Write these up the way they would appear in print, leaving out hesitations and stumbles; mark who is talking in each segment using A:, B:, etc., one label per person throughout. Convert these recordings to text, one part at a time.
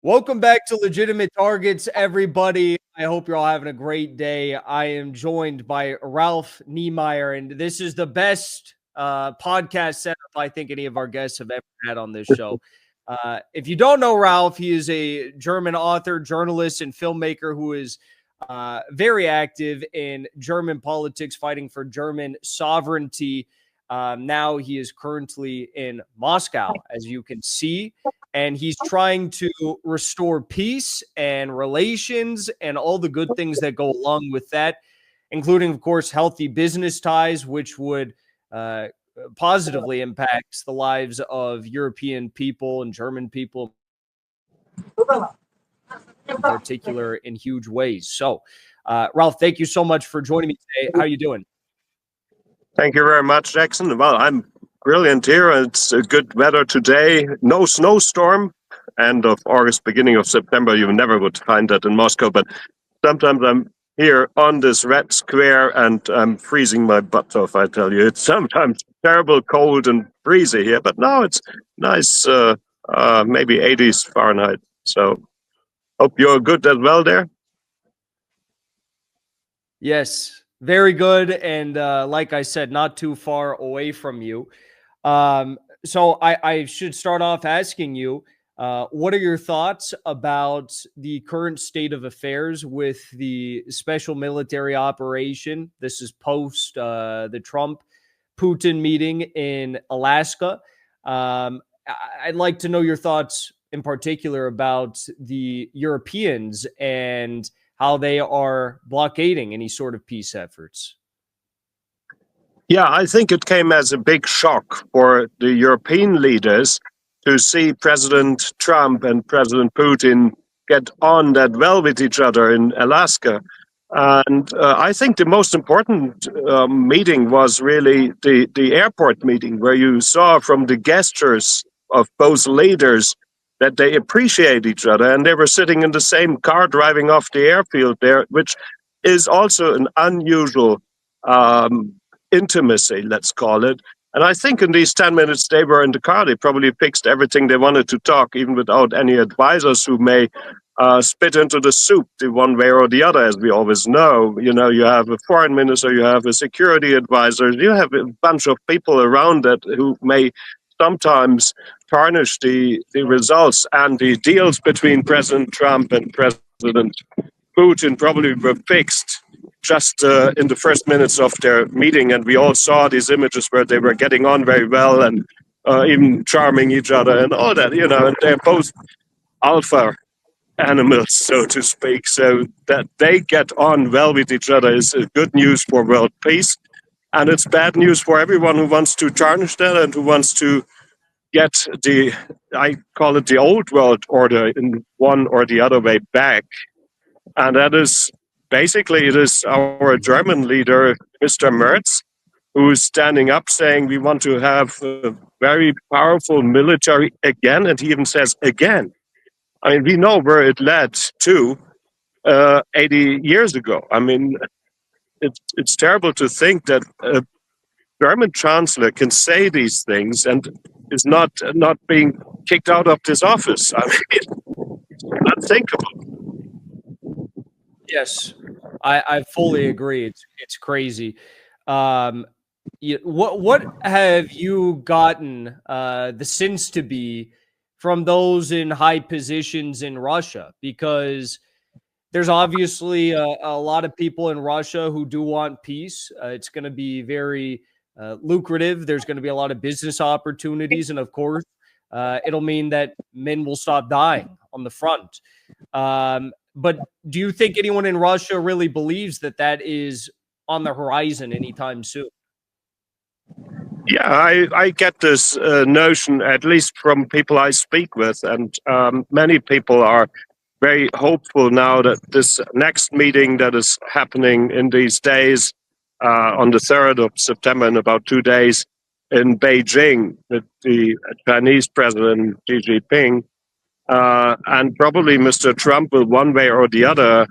A: Welcome back to Legitimate Targets, everybody. I hope you're all having a great day. I am joined by Ralph Niemeyer, and this is the best podcast setup I think any of our guests have ever had on this show. If you don't know Ralph, he is a German author, journalist, and filmmaker who is very active in German politics, fighting for German sovereignty. Now he is currently in Moscow, as you can see, and he's trying to restore peace and relations and all the good things that go along with that, including, of course, healthy business ties, which would positively impact the lives of European people and German people in particular in huge ways. So, Ralph, thank you so much for joining me today. How are you doing?
B: Thank you very much, Jackson. Well, I'm brilliant here. It's good weather today. No snowstorm. End of August, beginning of September. You never would find that in Moscow. But sometimes I'm here on this red square and I'm freezing my butt off, I tell you. It's sometimes terrible cold and breezy here. But now it's nice, maybe 80s Fahrenheit. So hope you're good as well there.
A: Yes, very good. And like I said, not too far away from you. So I should start off asking you, what are your thoughts about the current state of affairs with the special military operation? This is post the Trump-Putin meeting in Alaska. I'd like to know your thoughts in particular about the Europeans and how they are blockading any sort of peace efforts.
B: Yeah, I think it came as a big shock for the European leaders to see President Trump and President Putin get on that well with each other in Alaska. And I think the most important meeting was really the airport meeting, where you saw from the gestures of both leaders that they appreciate each other. And they were sitting in the same car driving off the airfield there, which is also an unusual intimacy, let's call it. And I think in these 10 minutes they were in the car, they probably fixed everything they wanted to talk, even without any advisors who may spit into the soup the one way or the other, as we always know. You know, you have a foreign minister, you have a security advisor, you have a bunch of people around that who may sometimes tarnish the results. And the deals between President Trump and President Putin probably were fixed just in the first minutes of their meeting. And we all saw these images where they were getting on very well and even charming each other and all that, you know, and they're both alpha animals, so to speak. So that they get on well with each other is good news for world peace. And it's bad news for everyone who wants to tarnish that and who wants to get the, I call it the old world order, in one or the other way back. And that is basically, it is our German leader, Mr. Merz, who is standing up saying we want to have a very powerful military again. And he even says again. I mean, we know where it led to 80 years ago. I mean, it's terrible to think that a German chancellor can say these things and is not being kicked out of this office. I mean, it's unthinkable.
A: Yes, I fully agree. It's crazy. What have you gotten the sense to be from those in high positions in Russia? Because there's obviously a lot of people in Russia who do want peace. It's going to be very lucrative. There's going to be a lot of business opportunities. And of course, it'll mean that men will stop dying on the front. But do you think anyone in Russia really believes that that is on the horizon anytime soon?
B: Yeah, I get this notion, at least from people I speak with, and many people are very hopeful now that this next meeting that is happening in these days, on the 3rd of September, in about 2 days, in Beijing, with the Chinese president Xi Jinping, and probably Mr. Trump will, one way or the other,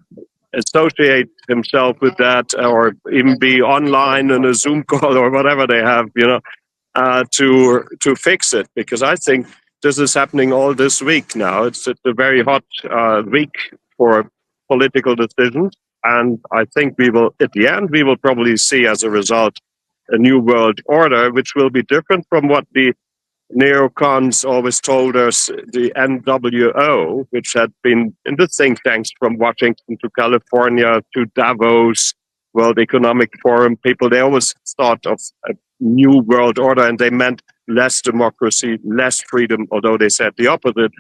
B: associate himself with that, or even be online in a Zoom call or whatever they have, you know, to fix it. Because I think this is happening all this week now. It's a very hot week for political decisions. And I think we will, at the end, we will probably see as a result a new world order, which will be different from what the neocons always told us, the NWO, which had been in the think tanks from Washington to California to Davos, World Economic Forum. People, they always thought of a new world order, and they meant less democracy, less freedom, although they said the opposite.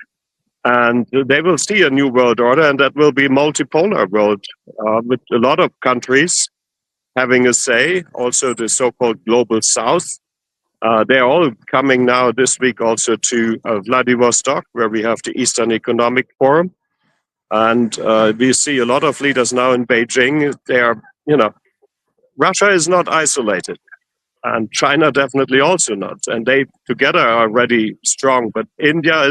B: And they will see a new world order, and that will be multipolar world with a lot of countries having a say, also the so-called global south. They're all coming now this week also to Vladivostok, where we have the Eastern Economic Forum. And we see a lot of leaders now in Beijing. They are, Russia is not isolated. And China definitely also not. And they together are already strong. But India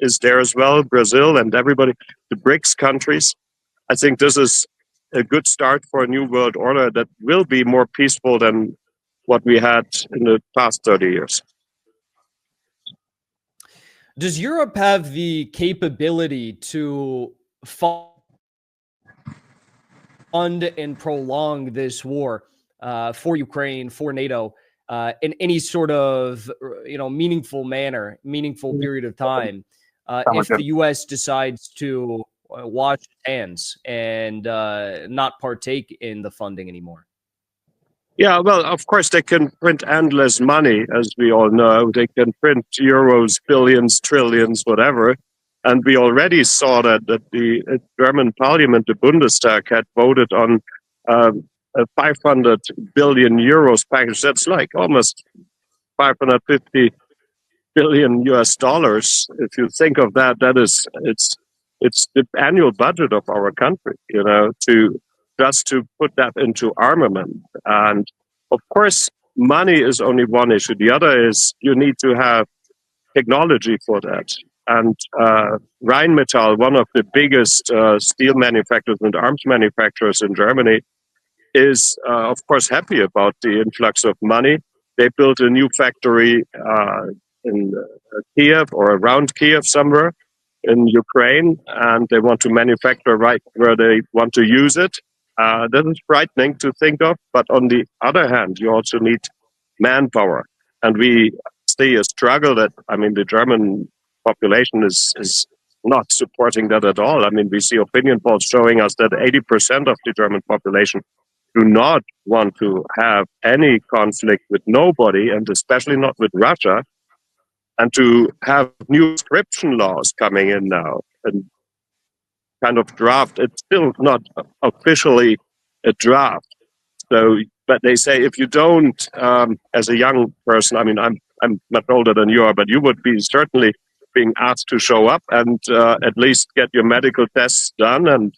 B: is there as well, Brazil and everybody, the BRICS countries. I think this is a good start for a new world order that will be more peaceful than what we had in the past 30 years.
A: Does Europe have the capability to fund and prolong this war for Ukraine, for NATO, in any sort of meaningful manner, meaningful period of time, if the U.S. decides to wash its hands and not partake in the funding anymore?
B: Yeah, well, of course, they can print endless money, as we all know. They can print euros, billions, trillions, whatever. And we already saw that the German parliament, the Bundestag, had voted on a 500 billion euros package. That's like almost 550 billion US dollars. If you think of that, it's the annual budget of our country, to put that into armament. And of course, money is only one issue. The other is you need to have technology for that. And Rheinmetall, one of the biggest steel manufacturers and arms manufacturers in Germany, is, of course, happy about the influx of money. They built a new factory in Kiev or around Kiev somewhere in Ukraine, and they want to manufacture right where they want to use it. That is frightening to think of, but on the other hand, you also need manpower. And we see a struggle that, the German population is not supporting that at all. We see opinion polls showing us that 80% of the German population do not want to have any conflict with nobody, and especially not with Russia. And to have new conscription laws coming in now and kind of draft, it's still not officially a draft. So, but they say if you don't, as a young person, I'm much older than you are, but you would be certainly being asked to show up and at least get your medical tests done, and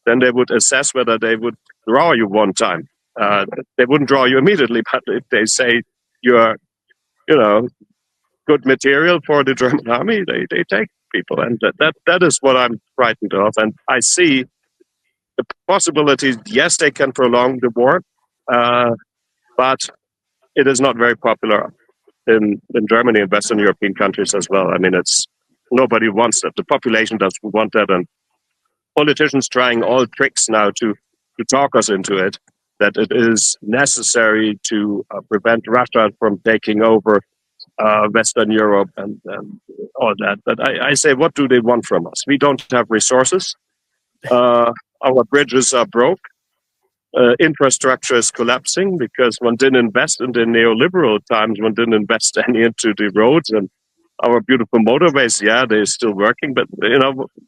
B: then they would assess whether they would draw you one time. They wouldn't draw you immediately, but if they say you're, good material for the German army, they take people, and that is what I'm frightened of. And I see the possibility. Yes, they can prolong the war, but it is not very popular in Germany and Western European countries as well. It's nobody wants that. The population doesn't want that, and politicians trying all tricks now to talk us into it, that it is necessary to prevent Russia from taking over Western Europe and all that. But I say, what do they want from us? We don't have resources. Our bridges are broke. Infrastructure is collapsing because one didn't invest in the neoliberal times. One didn't invest any into the roads and our beautiful motorways. Yeah, they're still working, but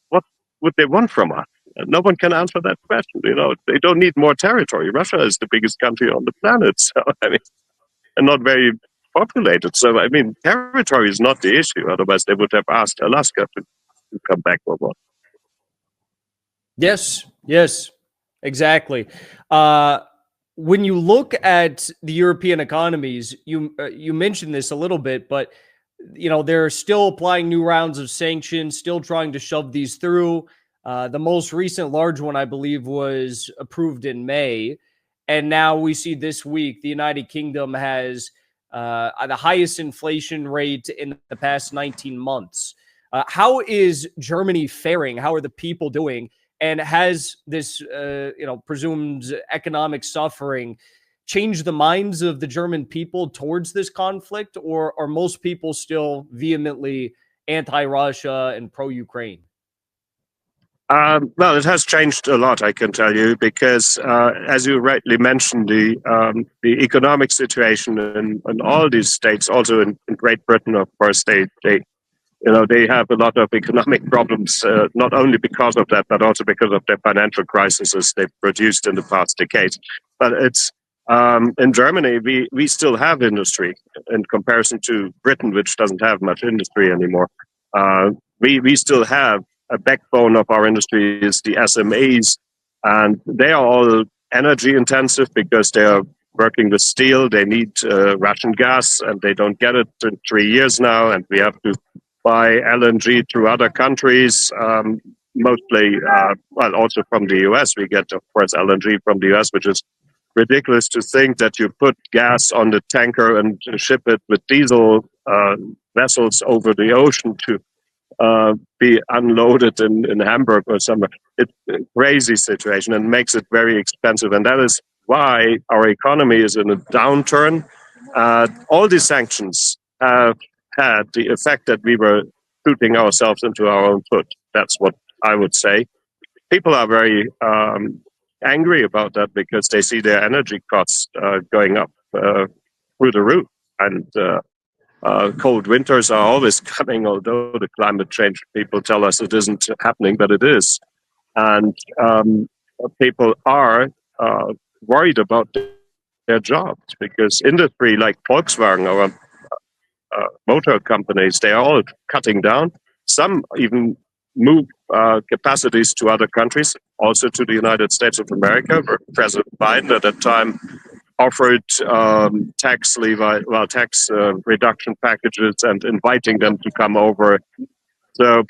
B: what would they want from us? No one can answer that question. They don't need more territory. Russia is the biggest country on the planet, so and not very populated. So territory is not the issue. Otherwise, they would have asked Alaska to come back or what.
A: Yes, exactly. When you look at the European economies, you mentioned this a little bit, but they're still applying new rounds of sanctions, still trying to shove these through. The most recent large one, I believe, was approved in May. And now we see this week, the United Kingdom has the highest inflation rate in the past 19 months. How is Germany faring? How are the people doing? And has this, presumed economic suffering changed the minds of the German people towards this conflict, or are most people still vehemently anti-Russia and pro-Ukraine?
B: Well, it has changed a lot, I can tell you, because as you rightly mentioned, the economic situation in all these states, also in Great Britain, of course, they have a lot of economic problems, not only because of that, but also because of their financial crises they've produced in the past decades. But it's in Germany, we still have industry in comparison to Britain, which doesn't have much industry anymore. We still have a backbone of our industry is the SMEs, and they are all energy intensive because they are working with steel. They need Russian gas, and they don't get it in 3 years now, and we have to buy LNG through other countries, mostly, also from the US. We get, of course, LNG from the US, which is ridiculous to think that you put gas on the tanker and ship it with diesel vessels over the ocean to be unloaded in Hamburg or somewhere. It's a crazy situation and makes it very expensive. And that is why our economy is in a downturn. All these sanctions have had the effect that we were shooting ourselves into our own foot. That's what I would say. People are very angry about that because they see their energy costs going up through the roof. And cold winters are always coming, although the climate change people tell us it isn't happening, but it is. And people are worried about their jobs because industry like Volkswagen or motor companies, they are all cutting down. Some even move capacities to other countries, also to the United States of America, where President Biden at that time offered tax reduction packages and inviting them to come over. So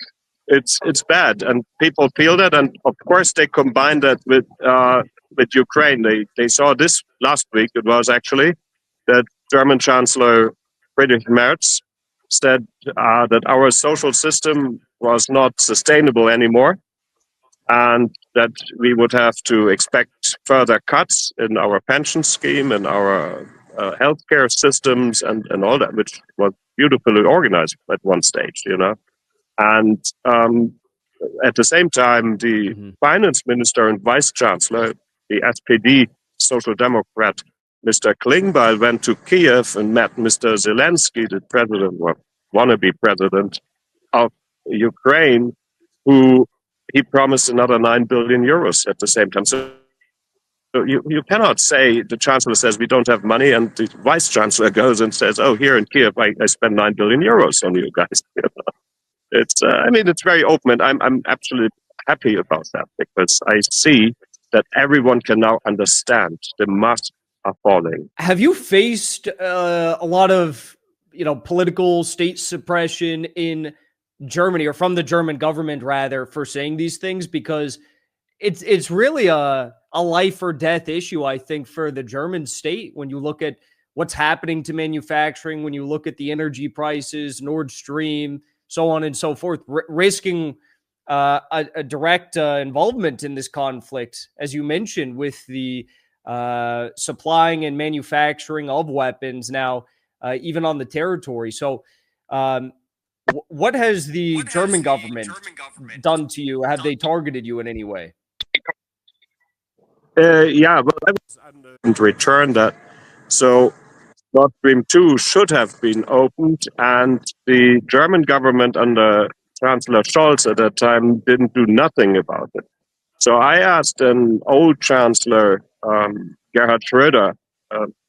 B: it's bad, and people feel that, and of course they combine that with Ukraine. They saw this last week. It was actually that German Chancellor Friedrich Merz said that our social system was not sustainable anymore, and that we would have to expect further cuts in our pension scheme and our healthcare systems and all that, which was beautifully organized at one stage, And at the same time, the finance minister and vice chancellor, the SPD social democrat, Mr. Klingbeil, went to Kiev and met Mr. Zelensky, the president, or wannabe president of Ukraine, who he promised another 9 billion euros at the same time. So you cannot say, the chancellor says we don't have money, and the vice chancellor goes and says, oh, here in Kiev, I spend 9 billion euros on you guys. It's very open, and I'm absolutely happy about that, because I see that everyone can now understand the masks are falling.
A: Have you faced a lot of, political state suppression in Germany, or from the German government rather, for saying these things? Because it's really a life or death issue, I think, for the German state. When you look at what's happening to manufacturing, when you look at the energy prices, Nord Stream, so on and so forth, risking a direct involvement in this conflict, as you mentioned, with the supplying and manufacturing of weapons now, even on the territory. So what has the German government done to you? Have they targeted you in any way?
B: Yeah, well, I was in return that. So Nord Stream 2 should have been opened, and the German government under Chancellor Scholz at that time didn't do nothing about it. So I asked an old chancellor, Gerhard Schröder,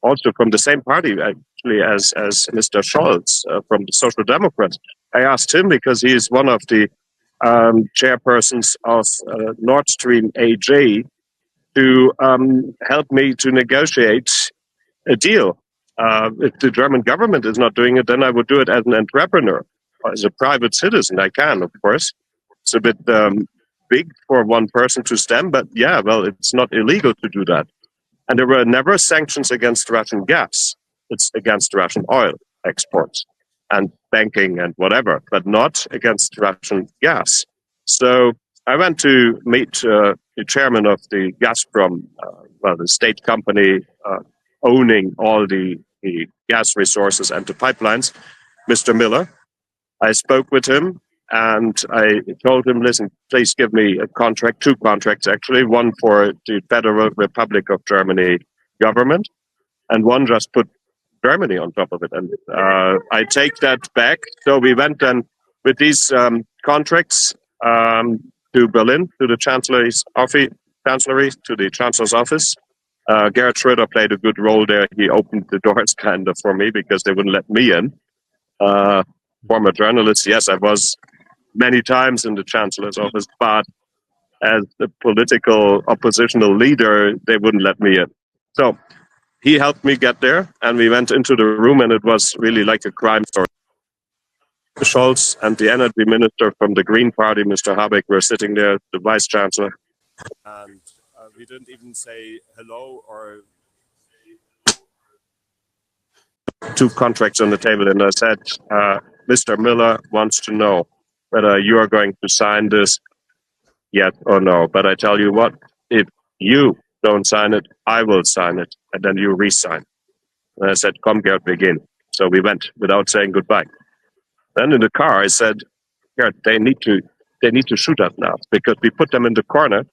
B: also from the same party actually as Mr. Scholz, from the Social Democrats. I asked him, because he is one of the chairpersons of Nord Stream AG, to help me to negotiate a deal. If the German government is not doing it, then I would do it as an entrepreneur. As a private citizen, I can, of course. It's a bit big for one person to stem, but yeah, well, it's not illegal to do that. And there were never sanctions against Russian gas. it's against Russian oil exports and banking and whatever, but not against Russian gas. So I went to meet the chairman of the Gazprom, the state company owning all the gas resources and the pipelines, Mr. Miller. I spoke with him and I told him, listen, please give me a contract, 2 contracts actually, one for the Federal Republic of Germany government and one just put Germany on top of it. And I take that back. So we went then with these contracts to Berlin, to the Chancellor's office, to the Chancellor's office. Gerhard Schröder played a good role there. He opened the doors kind of for me because they wouldn't let me in. Former journalist, yes, I was many times in the Chancellor's office, but as a political oppositional leader, they wouldn't let me in. So he helped me get there, and we went into the room, and it was really like a crime story. Scholz and the energy minister from the Green Party, Mr. Habeck, were sitting there, the vice chancellor, and we didn't even say hello or 2 contracts on the table, and I said, Mr. Miller wants to know whether you are going to sign this, yes or no. But I tell you what, if you don't sign it, I will sign it, and then you re-sign. And I said, come, Gerd, begin. So we went without saying goodbye. Then in the car, I said, Gerd, they need to shoot us now because we put them in the corner.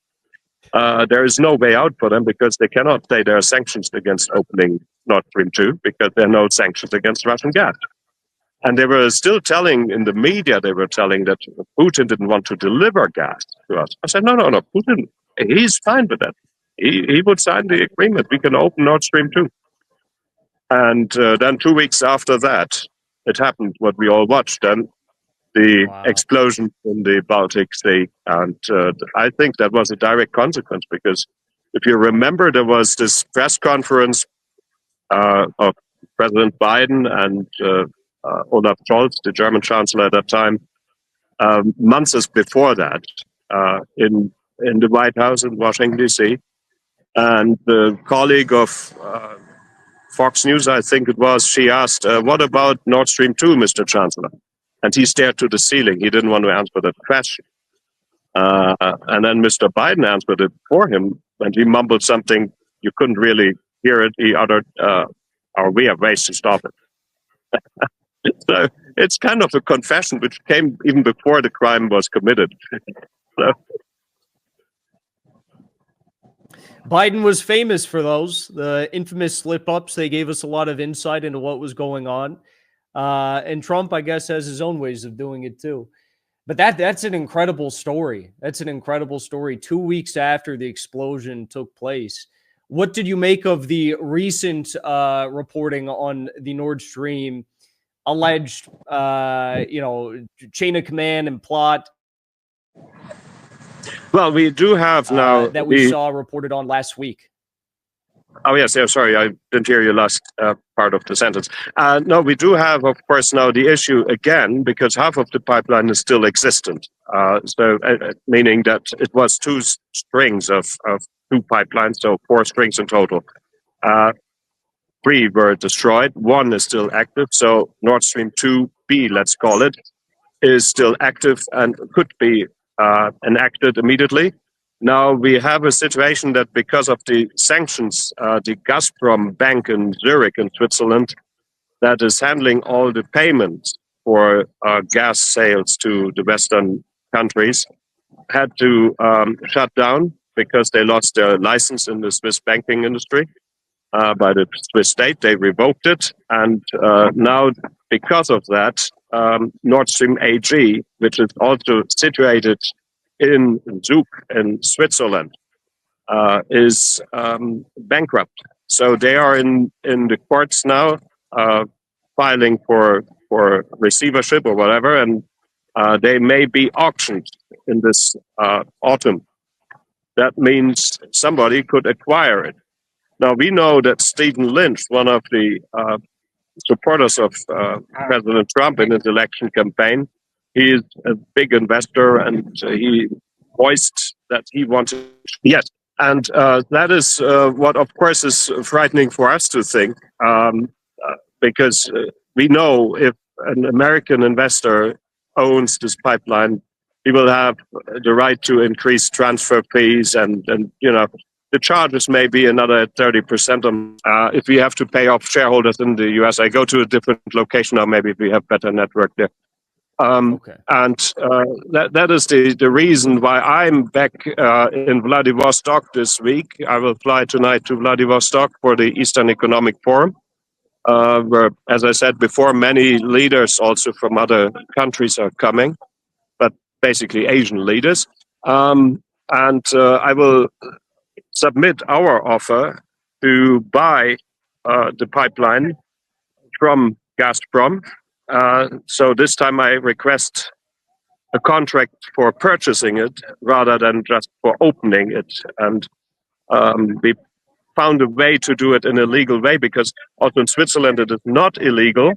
B: There is no way out for them because they cannot say there are sanctions against opening Nord Stream 2 because there are no sanctions against Russian gas. And they were still telling in the media, they were telling that Putin didn't want to deliver gas to us. I said, no, Putin, he's fine with that. He would sign the agreement. We can open Nord Stream 2. And then 2 weeks after that, it happened what we all watched then, the explosion in the Baltic Sea. And I think that was a direct consequence because if you remember, there was this press conference of President Biden and Olaf Scholz, the German chancellor at that time, months before that, in the White House in Washington, D.C. And the colleague of Fox News, I think it was, she asked, what about Nord Stream 2, Mr. Chancellor? And he stared to the ceiling. He didn't want to answer that question. And then Mr. Biden answered it for him, and he mumbled something. You couldn't really hear it. He uttered, we have ways to stop it. So it's kind of a confession which came even before the crime was committed. So.
A: Biden was famous for those, the infamous slip-ups. They gave us a lot of insight into what was going on. And Trump, I guess, has his own ways of doing it too. But that's an incredible story. That's an incredible story. 2 weeks after the explosion took place. What did you make of the recent reporting on the Nord Stream alleged, chain of command and plot?
B: Well, we do have now
A: that we saw reported on last week.
B: Oh, yes. Yeah, sorry, I didn't hear your last part of the sentence. No, we do have, of course, now the issue again, because half of the pipeline is still existent. Meaning that it was 2 strings of 2 pipelines, so 4 strings in total. 3 were destroyed. 1 is still active. So Nord Stream 2B, let's call it, is still active and could be enacted immediately. Now we have a situation that because of the sanctions, the Gazprom bank in Zurich in Switzerland that is handling all the payments for gas sales to the Western countries had to shut down because they lost their license in the Swiss banking industry by the Swiss state. They revoked it. And now because of that, Nord Stream AG, which is also situated in Zug in Switzerland, is bankrupt. So they are in the courts now, filing for receivership or whatever, and they may be auctioned in this autumn. That means somebody could acquire it. Now we know that Stephen Lynch, one of the supporters of President Trump in his election campaign, he is a big investor, and he voiced that he wanted. Yes, and that is what, of course, is frightening for us to think. because we know if an American investor owns this pipeline, he will have the right to increase transfer fees, and the charges may be another 30% on. If we have to pay off shareholders in the US, I go to a different location now. Maybe we have better network there.
A: Okay.
B: And that is the reason why I'm back in Vladivostok this week. I will fly tonight to Vladivostok for the Eastern Economic Forum, where, as I said before, many leaders also from other countries are coming, but basically Asian leaders. And I will submit our offer to buy the pipeline from Gazprom. So this time I request a contract for purchasing it rather than just for opening it. And we found a way to do it in a legal way, because also in Switzerland it is not illegal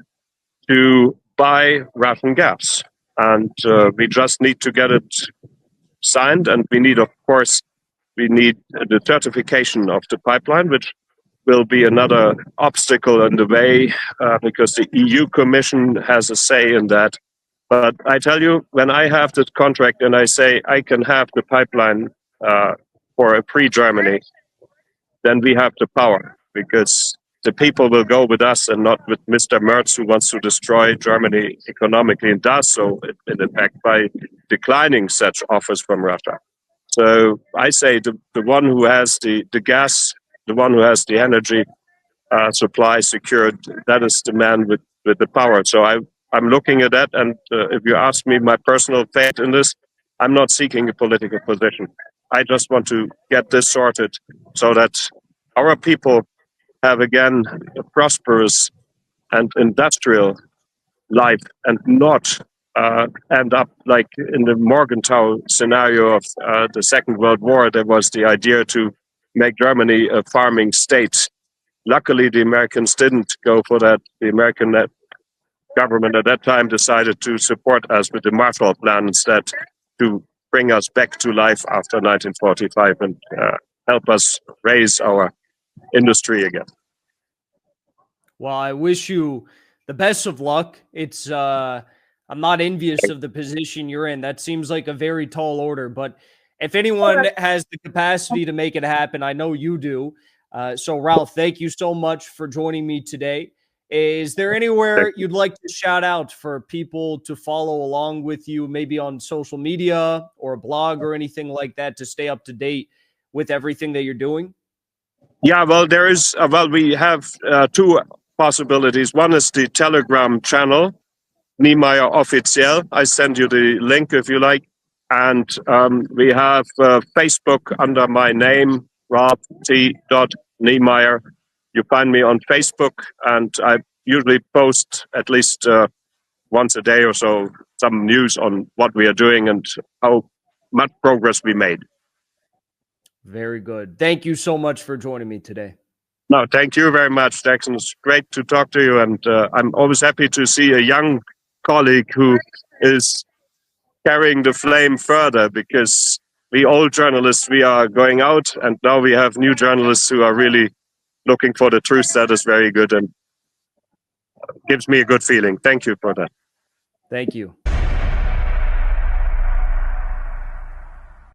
B: to buy Russian gas. And we just need to get it signed, and we need the certification of the pipeline, which will be another obstacle in the way, because the EU Commission has a say in that. But I tell you, when I have this contract and I say I can have the pipeline for a free Germany, then we have the power, because the people will go with us and not with Mr. Merz, who wants to destroy Germany economically, and does so in effect by declining such offers from Russia. So I say the one who has the gas, the one who has the energy supply secured, that is the man with the power. So I'm looking at that, and if you ask me my personal fate in this, I'm not seeking a political position. I just want to get this sorted so that our people have again a prosperous and industrial life, and not end up like in the Morgenthau scenario of the Second World War. There was the idea to make Germany a farming state. Luckily, the Americans didn't go for that. The American government at that time decided to support us with the Marshall Plan instead, to bring us back to life after 1945 and help us raise our industry again.
A: Well, I wish you the best of luck. It's I'm not envious of the position you're in. That seems like a very tall order, but if anyone has the capacity to make it happen, I know you do. So Ralph, thank you so much for joining me today. Is there anywhere you'd like to shout out for people to follow along with you, maybe on social media or a blog or anything like that, to stay up to date with everything that you're doing?
B: Yeah, well, there is. We have two possibilities. One is the Telegram channel, Niemeyer Officiel. I send you the link if you like. And we have Facebook under my name, Ralph T. Niemeyer. You find me on Facebook, and I usually post at least once a day or so some news on what we are doing and how much progress we made.
A: Very good. Thank you so much for joining me today.
B: No, thank you very much, Jackson. It's great to talk to you, and I'm always happy to see a young colleague who is carrying the flame further, because we old journalists, we are going out, and now we have new journalists who are really looking for the truth. That is very good and gives me a good feeling. Thank you for that.
A: Thank you.